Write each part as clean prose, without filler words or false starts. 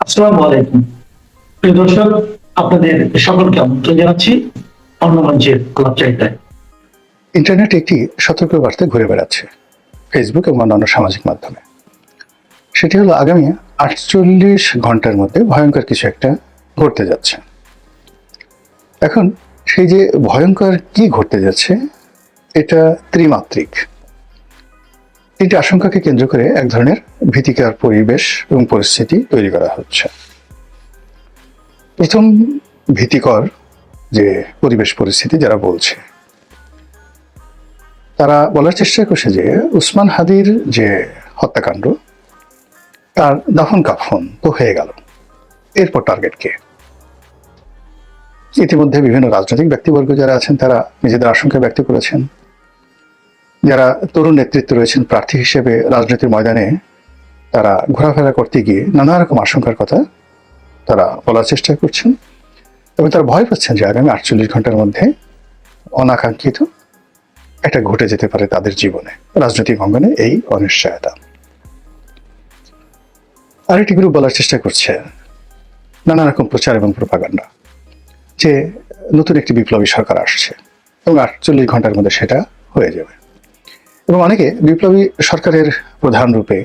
আসসালামু আলাইকুম। প্রিয় দর্শক, আপনাদের সকলকে আমন্ত্রণ জানাচ্ছি অন্য মঞ্চের আলাপচারিতায়। ইন্টারনেট একটি সতর্কবার্তা ঘুরে বেড়াচ্ছে ফেসবুক এবং অন্যান্য সামাজিক মাধ্যমে। সেটি হলো আগামী 48 ঘন্টার মধ্যে ভয়ঙ্কর কিছু একটা ঘটতে যাচ্ছে। এখন সেই যে ভয়ঙ্কর কি ঘটতে যাচ্ছে, এটা ত্রিমাত্রিক। তিনটি আশঙ্কাকে কেন্দ্র করে এক ধরনের ভীতিকর পরিবেশ এবং পরিস্থিতি তৈরি করা হচ্ছে। প্রথম ভীতিকর যে পরিবেশ পরিস্থিতি যারা বলছে, তারা বলার চেষ্টা করছে যে উসমান হাদির যে হত্যাকাণ্ড, তার দাফন কাফন তো হয়ে গেল, এরপর টার্গেট কে? ইতিমধ্যে বিভিন্ন রাজনৈতিক ব্যক্তিবর্গ যারা আছেন তারা নিজেদের আশঙ্কা ব্যক্ত করেছেন। যারা তরুণ নেতৃত্ব রয়েছেন প্রার্থী হিসেবে রাজনীতির ময়দানে, তারা ঘোরাফেরা করতে গিয়ে নানা রকম আশঙ্কার কথা তারা বলার চেষ্টা করছেন এবং তারা ভয় পাচ্ছেন যে আগামী 48 ঘন্টার মধ্যে অনাকাঙ্ক্ষিত এটা ঘটে যেতে পারে তাদের জীবনে, রাজনৈতিক অঙ্গনে এই অনিশ্চয়তা। আরেকটি গ্রুপ বলার চেষ্টা করছে নানা রকম প্রচার এবং প্রোপাগান্ডা যে নতুন একটি বিপ্লবী সরকার আসছে এবং 48 ঘন্টার মধ্যে সেটা হয়ে যাবে। এবং অনেকে বিপ্লবী সরকারের প্রধান রূপে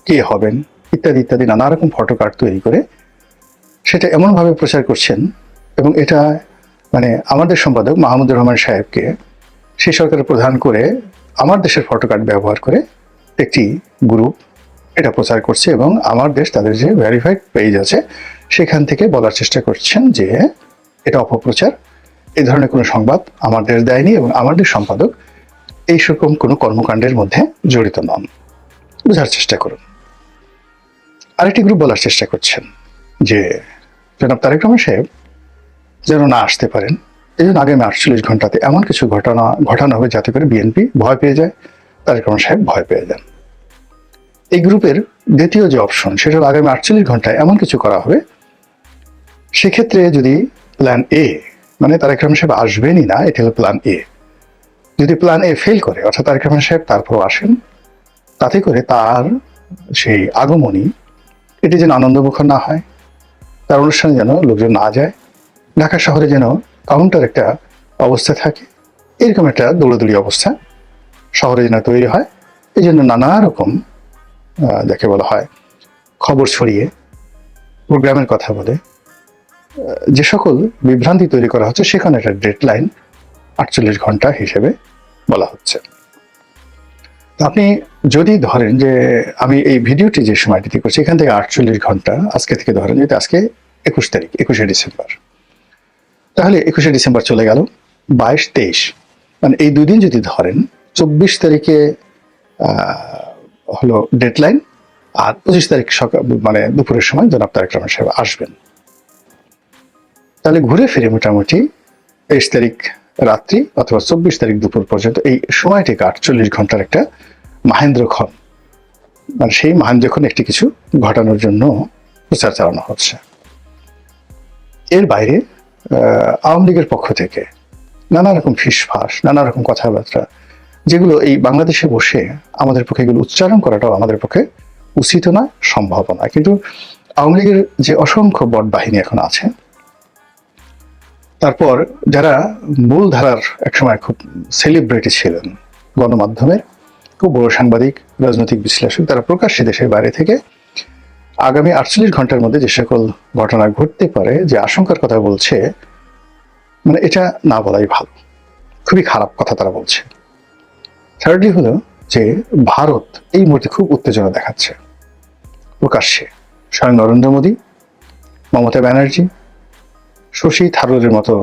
কে হবেন ইত্যাদি ইত্যাদি নানা রকম ফটোকার্ড তৈরি করে সেটা এমনভাবে প্রচার করছেন, এবং এটা মানে আমাদের সম্পাদক মাহমুদুর রহমান সাহেবকে সেই সরকারের প্রধান করে আমার দেশের ফটোকার্ড ব্যবহার করে একটি গ্রুপ এটা প্রচার করছে, এবং আমার দেশ তাদের যে ভেরিফাইড পেজ আছে সেখান থেকে বলার চেষ্টা করছেন যে এটা অপপ্রচার, এই ধরনের কোনো সংবাদ আমার দেশ দেয়নি এবং আমার দেশ সম্পাদক এই রকম কোনো কর্মকাণ্ডের মধ্যে জড়িত নন। বোঝার চেষ্টা করুন। আরেকটি গ্রুপ বলার চেষ্টা করছেন যে জনাব তারেক রহমান সাহেব যেন না আসতে পারেন, এই জন্য আগামী 48 ঘন্টাতে এমন কিছু ঘটানো হবে যাতে করে বিএনপি ভয় পেয়ে যায়, তারেক রহমান সাহেব ভয় পেয়ে যান। এই গ্রুপের দ্বিতীয় যে অপশন, সেটা হলো আগামী 48 ঘন্টায় এমন কিছু করা হবে, সেক্ষেত্রে যদি প্ল্যান এ, মানে তারেক রহমান সাহেব আসবেনই না, এটা হলো প্ল্যান এ, যদি প্ল্যান এ ফেল করে অর্থাৎ তারেক রহমান সাহেব তারপরও আসেন, তাতে করে তার সেই আগমনী এটি যেন আনন্দমুখর না হয়, তার অনুষ্ঠানে যেন লোকজন না যায়, ঢাকা শহরে যেন কাউন্টার একটা অবস্থা থাকে, এরকম একটা দৌড়াদৌড়ি অবস্থা শহরে যেন তৈরি হয়, এই জন্য নানা রকম যাকে বলা হয় খবর ছড়িয়ে প্রোগ্রামের কথা বলে যে সকল বিভ্রান্তি তৈরি করা হচ্ছে, সেখানে একটা ডেডলাইন 48 ঘন্টা হিসেবে বলা হচ্ছে। আপনি যদি ধরেন যে আমি এই ভিডিওটি যে সময়টিতে করছি এখান থেকে 48 ঘন্টা আজকে থেকে ধরেন, যদি আজকে 21 তারিখ, 21শে ডিসেম্বর, তাহলে 21শে ডিসেম্বর চলে গেল, 22, 23, মানে এই দুই দিন যদি ধরেন, 24 তারিখে হলো ডেডলাইন, আর 25 তারিখ সকাল মানে দুপুরের সময় জনাব তারেক রহমান সাহেব আসবেন। তাহলে ঘুরে ফিরে মোটামুটি 23 তারিখ রাত্রি অথবা 24 তারিখ দুপুর পর্যন্ত এই সময়টিকে 48 ঘন্টার একটা মাহেন্দ্রক্ষণ, মানে সেই মাহেন্দ্রক্ষণ একটি কিছু ঘটানোর জন্য প্রচার চালানো হচ্ছে। এর বাইরে আওয়ামী লীগের পক্ষ থেকে নানা রকম ফিসফাস, নানা রকম কথাবার্তা, যেগুলো এই বাংলাদেশে বসে আমাদের পক্ষে এগুলো উচ্চারণ করাটাও আমাদের পক্ষে উচিত না, সম্ভব না। কিন্তু আওয়ামী লীগের যে অসংখ্য বট বাহিনী এখন আছে, তারপর যারা মূল ধারার একসময় খুব সেলিব্রিটি ছিলেন গণমাধ্যমের, খুব বড় সাংবাদিক, রাজনৈতিক বিশ্লেষক, তারা প্রকাশ্যে দেশের বাইরে থেকে আগামী 48 ঘন্টার মধ্যে যে সকল ঘটনা ঘটতে পারে যে আশঙ্কার কথা বলছে, মানে এটা না বলাই ভালো, খুবই খারাপ কথা তারা বলছে। থার্ডলি হলো যে ভারত এই মুহূর্তে খুব উত্তেজনা দেখাচ্ছে প্রকাশ্যে, স্বয়ং নরেন্দ্র মোদী, মমতা ব্যানার্জি, শশী থারুরের মতো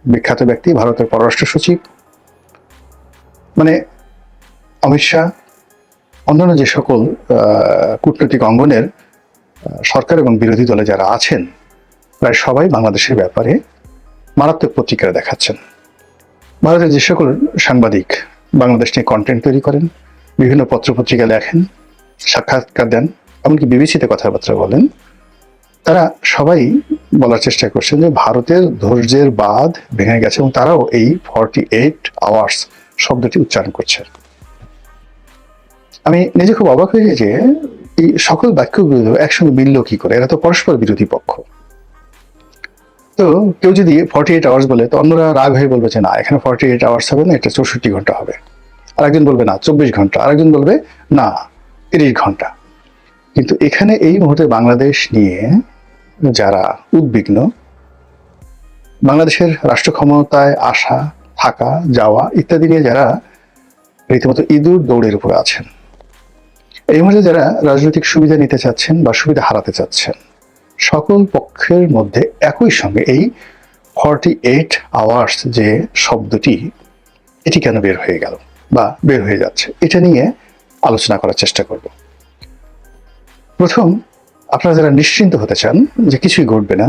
বিখ্যাত ব্যক্তি, ভারতের পররাষ্ট্র সচিব, মানে অমিত শাহ, অন্যান্য যে সকল কূটনৈতিক অঙ্গনের সরকার এবং বিরোধী দলে যারা আছেন, প্রায় সবাই বাংলাদেশের ব্যাপারে মারাত্মক প্রতিক্রিয়া দেখাচ্ছেন। ভারতের যে সকল সাংবাদিক বাংলাদেশ নিয়ে কন্টেন্ট তৈরি করেন, বিভিন্ন পত্রপত্রিকা লেখেন, সাক্ষাৎকার দেন, এমনকি বিবিসিতে কথাবার্তা বলেন, তারা সবাই বলার চেষ্টা করছেন যে ভারতের ধৈর্যের বাঁধ ভেঙে গেছে, এবং তারাও এই 48 আওয়ার্স শব্দটি উচ্চারণ করছে। আমি নিজে খুব অবাক হয়ে যে এই সকল বাক্যগুলো একসঙ্গে মিলল কি করে? এরা তো পরস্পর বিরোধী পক্ষ। তো কেউ যদি 48 আওয়ার্স বলে, তো অন্যরা রাগ হয়ে বলবে যে না, এখানে 48 আওয়ার্স হবে না, এটা 64 ঘন্টা হবে। আরেকজন বলবে না 24 ঘন্টা, আরেকজন বলবে না 30 ঘন্টা। কিন্তু এখানে এই মুহূর্তে বাংলাদেশ নিয়ে যারা উদ্বিগ্ন, বাংলাদেশের রাষ্ট্র ক্ষমতায় আসা, থাকা, যাওয়া ইত্যাদি নিয়ে যারা রীতিমতো ইঁদুর দৌড়ের উপরে আছেন, এই মুহূর্তে যারা রাজনৈতিক সুবিধা নিতে চাচ্ছেন বা সুবিধা হারাতে চাচ্ছেন, সকল পক্ষের মধ্যে একই সঙ্গে এই 48 আওয়ার্স যে শব্দটি, এটি কেন বের হয়ে গেল বা বের হয়ে যাচ্ছে, এটা নিয়ে আলোচনা করার চেষ্টা করব। প্রথম, আপনারা যারা নিশ্চিন্ত হতে চান যে কিছুই ঘটবে না,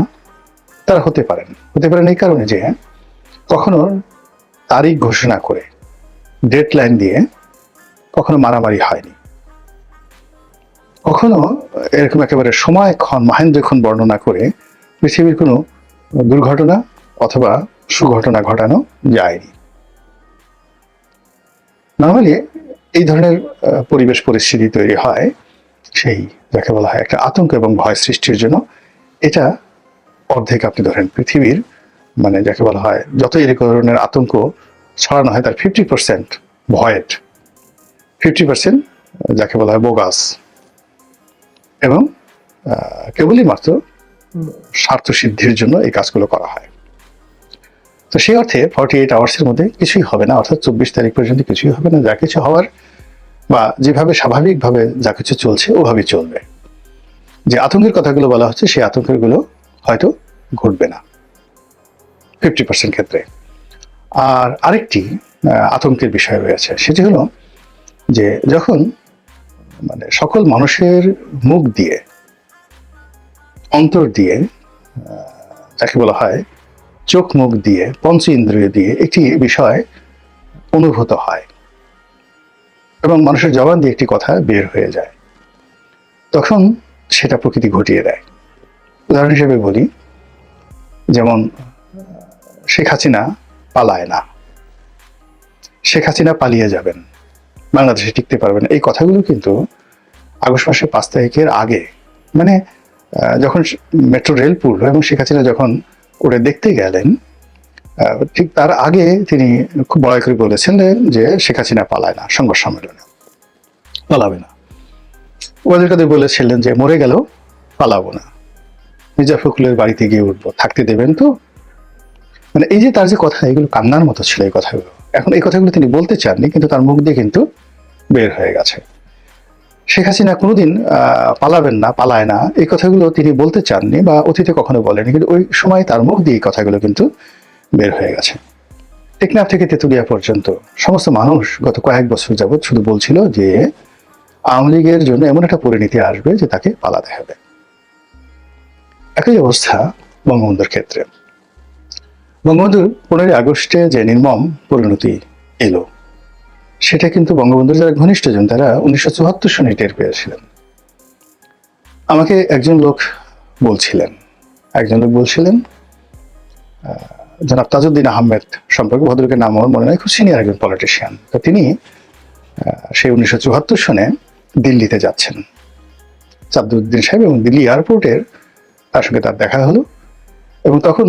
তারা হতে পারেন এই কারণে যে কখনো তারিখ ঘোষণা করে, ডেডলাইন দিয়ে কখনো মারামারি হয়নি, কখনো এরকম একেবারে সময়ক্ষণ মহেন্দ্রক্ষণ বর্ণনা করে পৃথিবীর কোনো দুর্ঘটনা অথবা সুঘটনা ঘটানো যায়নি। নর্মালি এই ধরনের পরিবেশ পরিস্থিতি তৈরি হয় সেই যাকে বলা হয় একটা আতঙ্ক এবং ভয় সৃষ্টির জন্য। এটা অর্ধেক আপনি ধরেন পৃথিবীর, মানে যাকে বলা হয় যত এই ধরনের আতঙ্ক ছড়ানো হয় তার 50% ভয়েড, 50% যাকে বলা হয় বোগাস, এবং কেবলই মাত্র স্বার্থ সিদ্ধির জন্য এই কাজগুলো করা হয়। তো সেই অর্থে 48 আওয়ার্সের মধ্যে কিছুই হবে না, অর্থাৎ 24 তারিখ পর্যন্ত কিছুই হবে না। যা কিছু হওয়ার বা যেভাবে স্বাভাবিকভাবে যা কিছু চলছে ওভাবেই চলবে। যে আতঙ্কের কথাগুলো বলা হচ্ছে সেই আতঙ্কের গুলো হয়তো ঘটবে না 50% ক্ষেত্রে। আর আরেকটি আতঙ্কের বিষয় রয়েছে, সেটি হলো যে যখন মানে সকল মানুষের মুখ দিয়ে, অন্তর দিয়ে, যাকে বলা হয় চোখ মুখ দিয়ে, পঞ্চ ইন্দ্রিয় দিয়ে একটি বিষয় অনুভূত হয় এবং মানুষের জবান দিয়ে একটি কথা বের হয়ে যায়, তখন সেটা প্রকৃতি ঘটিয়ে দেয়। উদাহরণ হিসেবে বলি, যেমন শেখ হাসিনা পালায় না, শেখ হাসিনা পালিয়ে যাবেন, বাংলাদেশে টিকতে পারবেন, এই কথাগুলো কিন্তু আগস্ট মাসের 5 তারিখের আগে, মানে যখন মেট্রো রেল পুরলো এবং শেখ হাসিনা যখন ওটা দেখতে গেলেন, ঠিক তার আগে তিনি খুব বড় করে বলেছিলেন যে শেখ হাসিনা পালায় না, সংবাদ সম্মেলনে পালাবে না। ওয়াজের কাদের বলেছিলেন যে মরে গেল পালাবো না, মির্জা ফখরুলের বাড়িতে গিয়ে উঠবো, থাকতে দেবেন তো। মানে এই যে তার যে কথা, এগুলো কান্নার মতো ছিল এই কথাগুলো। এখন এই কথাগুলো তিনি বলতে চাননি, কিন্তু তার মুখ দিয়ে কিন্তু বের হয়ে গেছে। শেখ হাসিনা কোনোদিন পালাবেন না, পালায় না, এই কথাগুলো তিনি বলতে চাননি বা অতীতে কখনো বলেনি, কিন্তু ওই সময় তার মুখ দিয়ে এই কথাগুলো কিন্তু বের হয়ে গেছে। টেকনাফ থেকে তেঁতুলিয়া পর্যন্ত সমস্ত মানুষ গত কয়েক বছর যাবৎ শুধু বলছিল যে আওয়ামী লীগের জন্য এমন একটা পরিণতি আসবে যে তাকে পালাতে হবে। একই অবস্থা বঙ্গবন্ধুর ক্ষেত্রে। বঙ্গবন্ধুর 15 আগস্টে যে নির্মম পরিণতি এলো, সেটা কিন্তু বঙ্গবন্ধুর যারা ঘনিষ্ঠজন তারা 1974 সনে টের পেয়েছিলেন। আমাকে একজন লোক বলছিলেন জনাব তাজউদ্দিন আহমেদ সম্পর্কে, ভদ্রলোকের নাম আমার মনে নয়, খুব সিনিয়র একজন পলিটিশিয়ান। তো তিনি সেই 1974 সনে দিল্লিতে যাচ্ছেন, তাজউদ্দিন সাহেব, এবং দিল্লি এয়ারপোর্টের তার সঙ্গে তার দেখা হলো। এবং তখন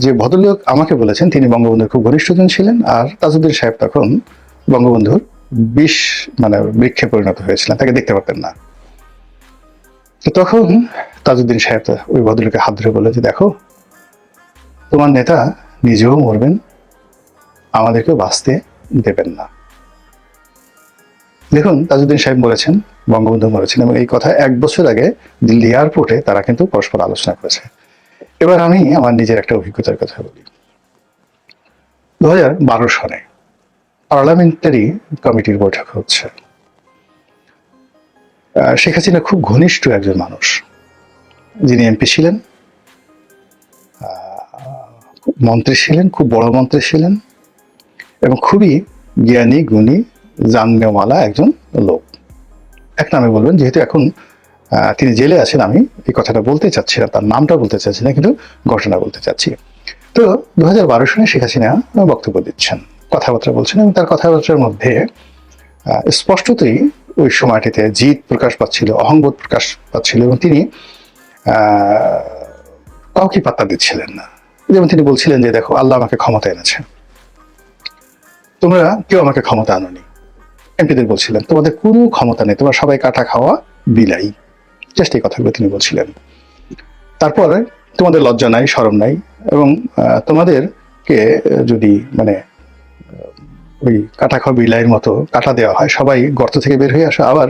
যে ভদ্রলোক আমাকে বলেছেন তিনি বঙ্গবন্ধুর খুব ঘনিষ্ঠজন ছিলেন, আর তাজউদ্দিন সাহেব তখন বঙ্গবন্ধুর বৃক্ষে পরিণত হয়েছিলেন, তাকে দেখতে পারতেন না। তো তখন তাজউদ্দিন সাহেব ওই ভদ্রলোকের হাত ধরে বলে যে দেখো, তোমার নেতা নিজেও মরবেন, আমাদেরকেও বাঁচতে দেবেন না। দেখুন, তাজউদ্দিন সাহেব মরেছেন, বঙ্গবন্ধু মরেছেন, এবং এই কথা 1 বছর আগে দিল্লি এয়ারপোর্টে তারা কিন্তু পরস্পর আলোচনা করেছে। এবার আমি আমার নিজের একটা অভিজ্ঞতার কথা বলি। 2012 সনে পার্লামেন্টারি কমিটির বৈঠক হচ্ছে। শেখ হাসিনা খুব ঘনিষ্ঠ একজন মানুষ, যিনি এমপি ছিলেন, মন্ত্রী ছিলেন, খুব বড় মন্ত্রী ছিলেন, এবং খুবই জ্ঞানী গুণী জাননেওয়ালা একজন লোক। এক নামে বলবেন, যেহেতু এখন তিনি জেলে আছেন, আমি এই কথাটা বলতে চাচ্ছি না, তার নামটা বলতে চাচ্ছি না, কিন্তু ঘটনা বলতে চাচ্ছি। তো 2012 সনে শেখ হাসিনা বক্তব্য দিচ্ছেন, কথাবার্তা বলছেন, এবং তার কথাবার্তার মধ্যে স্পষ্টতই ওই সময়টিতে জিদ প্রকাশ পাচ্ছিল, অহংবোধ প্রকাশ পাচ্ছিল, এবং তিনি কাউকে পাত্তা দিচ্ছিলেন না। যেমন তিনি বলছিলেন যে, দেখো, আল্লাহ আমাকে ক্ষমতা এনেছে, তোমরা কেউ আমাকে ক্ষমতা আনোনি। এমপিদের বলছিলেন, তোমাদের কোনো ক্ষমতা নেই, তোমরা সবাই কাটা খাওয়া বিলাই। জাস্ট এই কথাগুলো তিনি বলছিলেন। তারপরে তোমাদের লজ্জা নাই, শরম নাই, এবং তোমাদেরকে যদি মানে ওই কাটা খাওয়া বিলাইয়ের মতো কাটা দেওয়া হয়, সবাই গর্ত থেকে বের হয়ে আসে, আবার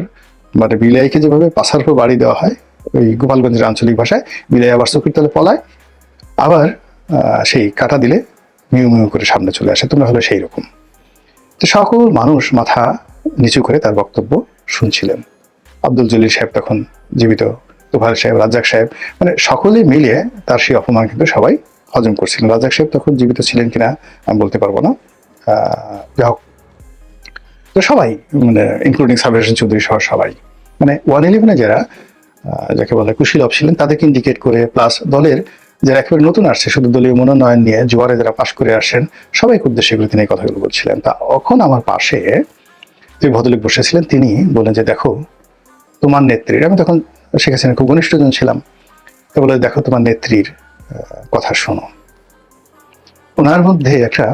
মানে বিলাইকে যেভাবে পাছার উপর বাড়ি দেওয়া হয় ওই গোপালগঞ্জের আঞ্চলিক ভাষায়, বিলাই আবার চোখের তলে পলায়, আবার সেই কাটা দিলে মিউ মিউ করে সামনে চলে আসে, তোমরা হলো সেই রকম। তো সকল মানুষ মাথা নিচু করে তার বক্তব্য শুনছিলেন। আব্দুল জলিল সাহেব তখন জীবিত, তোফায়েল সাহেব, রাজ্জাক সাহেব, মানে সকলে মিলে তার সেই অপমান কিন্তু সবাই হজম করছিলেন। রাজ্জাক সাহেব তখন জীবিত ছিলেন কিনা আমি বলতে পারবো না। যাই হোক, তো সবাই মানে ইনক্লুডিং সাবির হোসেন চৌধুরী সহ সবাই, মানে 111-এ যারা যাকে বলে কুশীলব ছিলেন তাদেরকে ইন্ডিকেট করে, প্লাস দলের যারা একেবারে নতুন আসছে, শুধু দলীয় মনোনয়ন নিয়ে জোয়ারে যারা পাশ করে আসেন, সবাইকে উদ্দেশ্যে এগুলো তিনি এই কথাগুলো বলছিলেন। তা এখন আমার পাশে যে ভদ্রলোক বসেছিলেন তিনি বললেন যে, দেখো তোমার নেত্রীর, আমি তখন শেখ হাসিনার খুব ঘনিষ্ঠজন ছিলাম, তো বলে, দেখো তোমার নেত্রীর কথা শোনো। ওনার মধ্যে একটা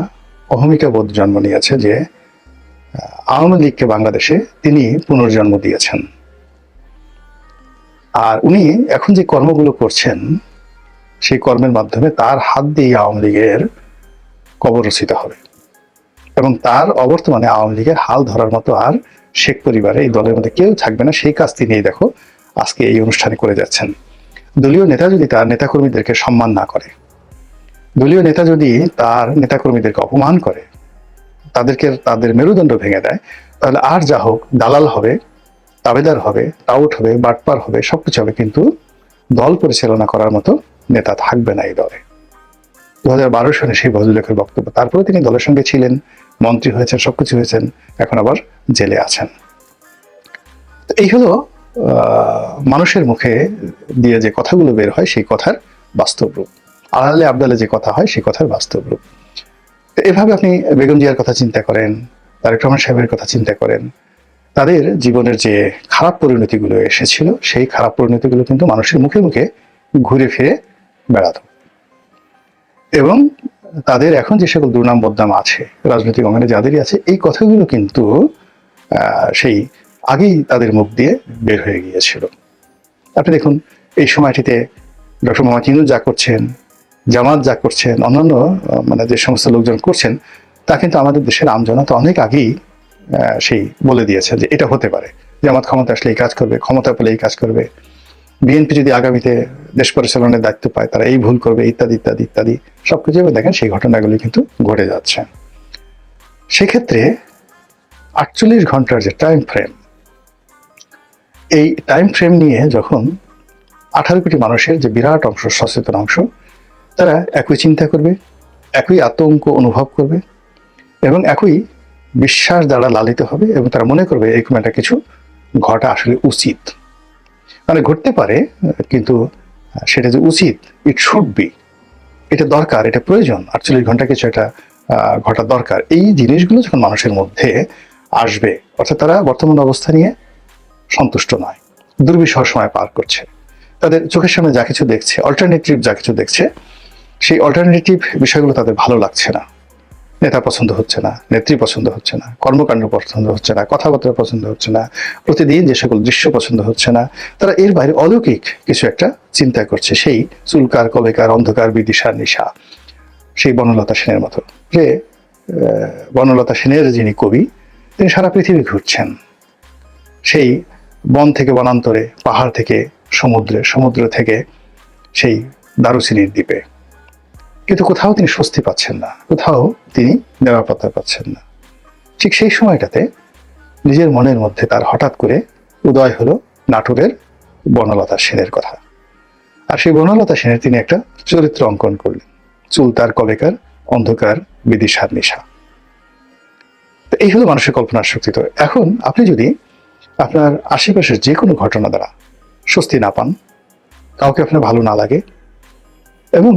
অহমিকা বোধ জন্ম নিয়েছে যে আওয়ামী লীগকে বাংলাদেশে তিনি পুনর্জন্ম দিয়েছেন, আর উনি এখন যে কর্মগুলো করছেন সেই কর্মের মাধ্যমে তার হাত দিয়ে আওয়ামী লীগের কবর রচিত হবে, এবং তার অবর্তমানে আওয়ামী লীগের হাল ধরার মতো আর শেখ পরিবারে এই দলের মধ্যে কেউ থাকবে না। সেই কাজ তিনি দেখো আজকে এই অনুষ্ঠানে করে যাচ্ছেন। দলীয় নেতা যদি তার নেতাকর্মীদেরকে সম্মান না করে, দলীয় নেতা যদি তার নেতাকর্মীদেরকে অপমান করে, তাদেরকে তাদের মেরুদণ্ড ভেঙে দেয়, তাহলে আর যা হোক দালাল হবে, তাবেদার হবে, টাউট হবে, বাটপার হবে, সবকিছু হবে, কিন্তু দল পরিচালনা করার মতো নেতা থাকবে না এই দলে। 2012 সালে সেই ভদ্রলোকের বক্তব্য। তারপরে তিনি দলের সঙ্গে ছিলেন, মন্ত্রী হয়েছেন, সবকিছু হয়েছেন, এখন আবার জেলে আছেন। তো এই হলো মানুষের মুখে দিয়ে যে কথাগুলো বের হয় সেই কথার বাস্তব রূপ, আড়ালে আবদালে যে কথা হয় সেই কথার বাস্তব রূপ। তো এভাবে আপনি বেগম জিয়ার কথা চিন্তা করেন, তারেক রহমান সাহেবের কথা চিন্তা করেন, তাদের জীবনের যে খারাপ পরিণতিগুলো এসেছিল সেই খারাপ পরিণতিগুলো কিন্তু মানুষের মুখে মুখে ঘুরে ফিরে বেড়াত, এবং তাদের এখন যে সকল দুর্নাম বদনাম আছে রাজনৈতিক অঙ্গনে যাদেরই আছে, এই কথাগুলো কিন্তু সেই আগেই তাদের মুখ দিয়ে বের হয়ে গিয়েছিল। আপনি দেখুন এই সময়টিতে ডক্টর মোহাম্মদ ইউনূস যা করছেন, জামাত যা করছেন, অন্যান্য মানে যে সমস্ত লোকজন করছেন, তা কিন্তু আমাদের দেশের আমজনতা অনেক আগেই সেই বলে দিয়েছে যে এটা হতে পারে, জামাত ক্ষমতা আসলে এই কাজ করবে, ক্ষমতা পেলে এই কাজ করবে, বিএনপি যদি আগামীতে দেশ পরিচালনার দায়িত্ব পায় তারা এই ভুল করবে, ইত্যাদি ইত্যাদি ইত্যাদি সবকিছু দেখেন সেই ঘটনাগুলি কিন্তু ঘটে যাচ্ছে। সেক্ষেত্রে 48 ঘন্টার যে টাইম ফ্রেম, এই টাইম ফ্রেম নিয়ে যখন 18 কোটি মানুষের যে বিরাট অংশ, সচেতন অংশ, তারা একই চিন্তা করবে, একই আতঙ্ক অনুভব করবে, এবং একই বিশ্বাস দ্বারা লালিত হবে, এবং তারা মনে করবে এরকম একটা কিছু ঘটা আসলে উচিত, মানে ঘটতে পারে, কিন্তু সেটা যে উচিত, ইট শুড বি, এটা দরকার, এটা প্রয়োজন, 48 ঘন্টা কিছু একটা ঘটা দরকার। এই জিনিসগুলো যখন মানুষের মধ্যে আসবে, অর্থাৎ তারা বর্তমান অবস্থা নিয়ে সন্তুষ্ট নয়, দুর্বিষহ সময় পার করছে, তাদের চোখের সামনে যা কিছু দেখছে, অল্টারনেটিভ যা কিছু দেখছে, সেই অল্টারনেটিভ বিষয়গুলো তাদের ভালো লাগছে না, নেতা পছন্দ হচ্ছে না, নেত্রী পছন্দ হচ্ছে না, কর্মকাণ্ড পছন্দ হচ্ছে না, কথাবার্তা পছন্দ হচ্ছে না, প্রতিদিন যে সকল দৃশ্য পছন্দ হচ্ছে না, তারা এর বাইরে অলৌকিক কিছু একটা চিন্তা করছে, সেই চুলকার, কবেকার, অন্ধকার, বিদিশা, নিশা, সেই বনলতা সেনের মতো। যে বনলতা সেনের যিনি কবি, তিনি সারা পৃথিবী ঘুরছেন, সেই বন থেকে বনান্তরে, পাহাড় থেকে সমুদ্রে, সমুদ্র থেকে সেই দারুচিনির দ্বীপে, কিন্তু কোথাও তিনি স্বস্তি পাচ্ছেন না, কোথাও তিনি নিরাপত্তা পাচ্ছেন না। ঠিক সেই সময়টাতে নিজের মনের মধ্যে তার হঠাৎ করে উদয় হলো নাটোরের বনলতা সেনের কথা। আর সেই বনলতা সেনের তিনি একটা চরিত্র অঙ্কন করলেন, চুল তার কবেকার, অন্ধকার, বিদিশার নিশা। তো এই হলো মানুষের কল্পনার শক্তি। তো এখন আপনি যদি আপনার আশেপাশের যে কোনো ঘটনা দ্বারা স্বস্তি না পান, কাউকে আপনার ভালো না লাগে, এবং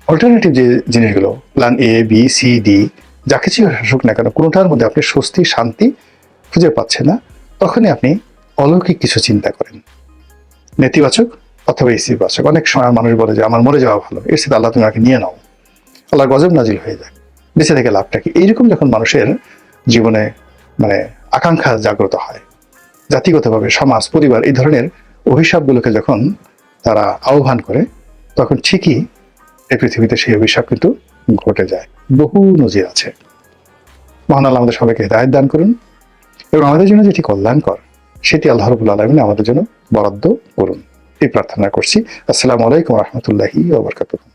অল্টারনেটিভ যে জিনিসগুলো, plan A, B, C, D, যা কিছু আসুক না কেন, কোনোটার মধ্যে আপনি স্বস্তি, শান্তি খুঁজে পাচ্ছেন না, তখনই আপনি অলৌকিক কিছু চিন্তা করেন, নেতিবাচক অথবা ইতিবাচক। অনেক সময় মানুষ বলে যে আমার মরে যাওয়া ভালো, এর সাথে আল্লাহ তুমি আমাকে নিয়ে নাও, আল্লাহর গজব নাজিল হয়ে যায়, বেঁচে থেকে লাভটা কি? এইরকম যখন মানুষের জীবনে মানে আকাঙ্ক্ষা জাগ্রত হয়, জাতিগতভাবে সমাজ পরিবার এই ধরনের অভিশাপগুলোকে যখন তারা আহ্বান করে, তখন ঠিকই এই পৃথিবীতে সেই অভিশাপ কিন্তু ঘটে যায়। বহু নজির আছে। মহান আল্লাহ আমাদের সবাইকে হিদায়াত দান করুন এবং আমাদের জন্য যেটি কল্যাণকর সেটি আল্লাহ রাব্বুল আলামিন আমাদের জন্য বরাদ্দ করুন, এই প্রার্থনা করছি। আসসালামু আলাইকুম ওয়া রাহমাতুল্লাহি ওয়া বারাকাতুহু।